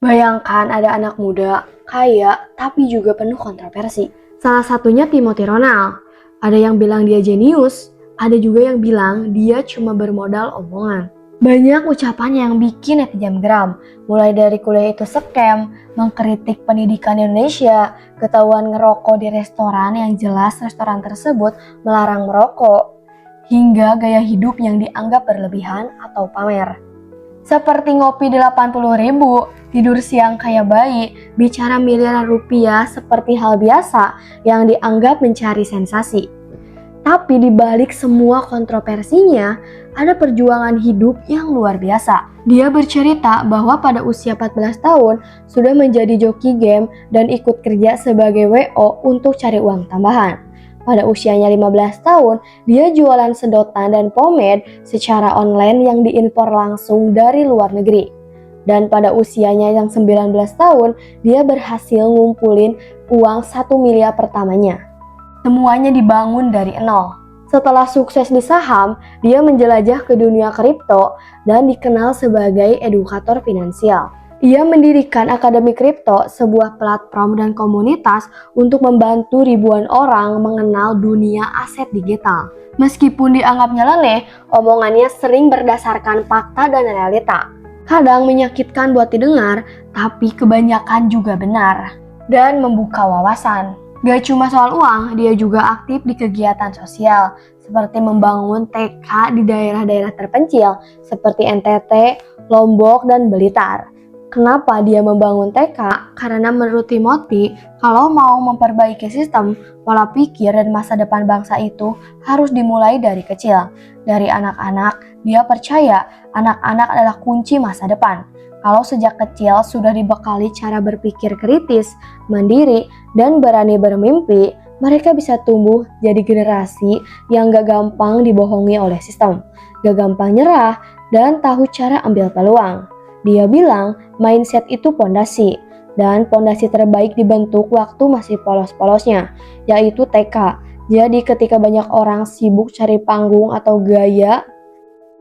Bayangkan ada anak muda, kaya, tapi juga penuh kontroversi. Salah satunya Timothy Ronald. Ada yang bilang dia jenius, ada juga yang bilang dia cuma bermodal omongan. Banyak ucapan yang bikin netizen geram, mulai dari kuliah itu scam, mengkritik pendidikan Indonesia, ketahuan ngerokok di restoran yang jelas restoran tersebut melarang merokok, hingga gaya hidup yang dianggap berlebihan atau pamer. Seperti ngopi 80.000, tidur siang kayak bayi, bicara miliaran rupiah seperti hal biasa yang dianggap mencari sensasi. Tapi di balik semua kontroversinya, ada perjuangan hidup yang luar biasa. Dia bercerita bahwa pada usia 14 tahun sudah menjadi joki game dan ikut kerja sebagai WO untuk cari uang tambahan. Pada usianya 15 tahun, dia jualan sedotan dan pomade secara online yang diimpor langsung dari luar negeri. Dan pada usianya yang 19 tahun, dia berhasil ngumpulin uang 1 miliar pertamanya. Semuanya dibangun dari nol. Setelah sukses di saham, dia menjelajah ke dunia kripto dan dikenal sebagai edukator finansial. Ia mendirikan Akademi Kripto, sebuah platform dan komunitas untuk membantu ribuan orang mengenal dunia aset digital. Meskipun dianggap nyeleneh, omongannya sering berdasarkan fakta dan realita. Kadang menyakitkan buat didengar, tapi kebanyakan juga benar dan membuka wawasan. Gak cuma soal uang, dia juga aktif di kegiatan sosial, seperti membangun TK di daerah-daerah terpencil, seperti NTT, Lombok, dan Blitar. Kenapa dia membangun TK? Karena menurut Timothy, kalau mau memperbaiki sistem, pola pikir dan masa depan bangsa itu harus dimulai dari kecil. Dari anak-anak, dia percaya anak-anak adalah kunci masa depan. Kalau sejak kecil sudah dibekali cara berpikir kritis, mandiri, dan berani bermimpi, mereka bisa tumbuh jadi generasi yang gak gampang dibohongi oleh sistem, gak gampang nyerah, dan tahu cara ambil peluang. Dia bilang mindset itu pondasi, dan pondasi terbaik dibentuk waktu masih polos-polosnya, yaitu TK. Jadi ketika banyak orang sibuk cari panggung atau gaya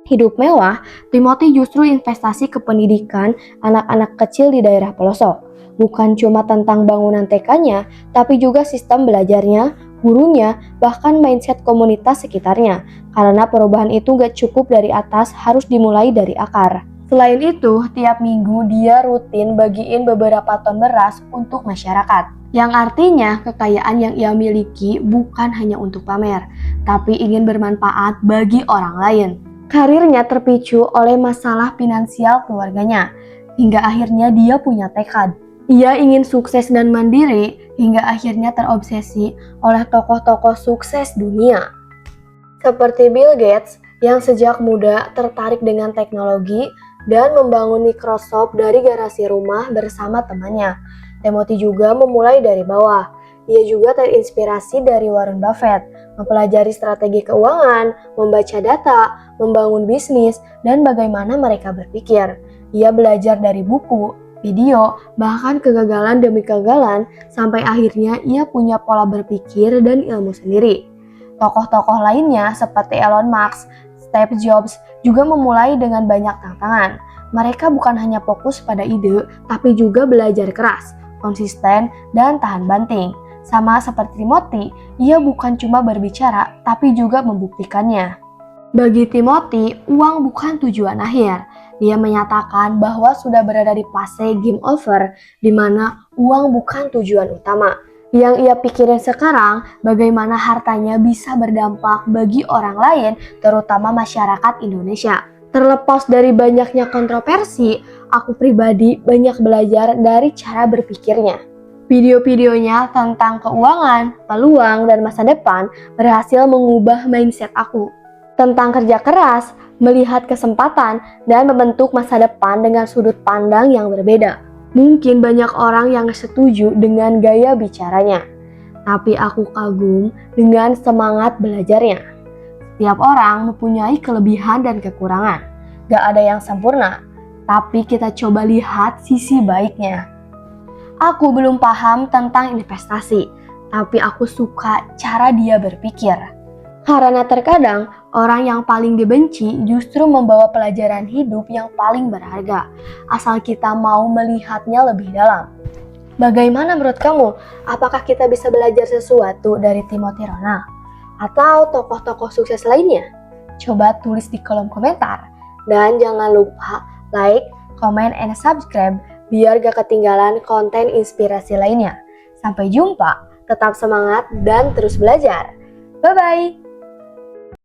hidup mewah, Timothy justru investasi ke pendidikan anak-anak kecil di daerah pelosok. Bukan cuma tentang bangunan TK-nya, tapi juga sistem belajarnya, gurunya, bahkan mindset komunitas sekitarnya. Karena perubahan itu gak cukup dari atas, harus dimulai dari akar. Selain itu, tiap minggu dia rutin bagiin beberapa ton beras untuk masyarakat. Yang artinya kekayaan yang ia miliki bukan hanya untuk pamer, tapi ingin bermanfaat bagi orang lain. Karirnya terpicu oleh masalah finansial keluarganya, hingga akhirnya dia punya tekad. Ia ingin sukses dan mandiri, hingga akhirnya terobsesi oleh tokoh-tokoh sukses dunia. Seperti Bill Gates yang sejak muda tertarik dengan teknologi dan membangun Microsoft dari garasi rumah bersama temannya. Timothy juga memulai dari bawah. Ia juga terinspirasi dari Warren Buffett, mempelajari strategi keuangan, membaca data, membangun bisnis, dan bagaimana mereka berpikir. Ia belajar dari buku, video, bahkan kegagalan demi kegagalan, sampai akhirnya ia punya pola berpikir dan ilmu sendiri. Tokoh-tokoh lainnya seperti Elon Musk, Steve Jobs juga memulai dengan banyak tantangan. Mereka bukan hanya fokus pada ide, tapi juga belajar keras, konsisten, dan tahan banting. Sama seperti Timothy, ia bukan cuma berbicara, tapi juga membuktikannya. Bagi Timothy, uang bukan tujuan akhir. Dia menyatakan bahwa sudah berada di fase game over, di mana uang bukan tujuan utama. Yang ia pikirin sekarang, bagaimana hartanya bisa berdampak bagi orang lain, terutama masyarakat Indonesia. Terlepas dari banyaknya kontroversi, aku pribadi banyak belajar dari cara berpikirnya. Video-videonya tentang keuangan, peluang, dan masa depan berhasil mengubah mindset aku. Tentang kerja keras, melihat kesempatan, dan membentuk masa depan dengan sudut pandang yang berbeda. Mungkin banyak orang yang setuju dengan gaya bicaranya, tapi aku kagum dengan semangat belajarnya. Setiap orang mempunyai kelebihan dan kekurangan. Gak ada yang sempurna, tapi kita coba lihat sisi baiknya. Aku belum paham tentang investasi, tapi aku suka cara dia berpikir. Karena terkadang Orang yang paling dibenci justru membawa pelajaran hidup yang paling berharga, asal kita mau melihatnya lebih dalam. Bagaimana menurut kamu? Apakah kita bisa belajar sesuatu dari Timothy Ronald? Atau tokoh-tokoh sukses lainnya? Coba tulis di kolom komentar. Dan jangan lupa like, comment, and subscribe biar gak ketinggalan konten inspirasi lainnya. Sampai jumpa, tetap semangat dan terus belajar. Bye-bye!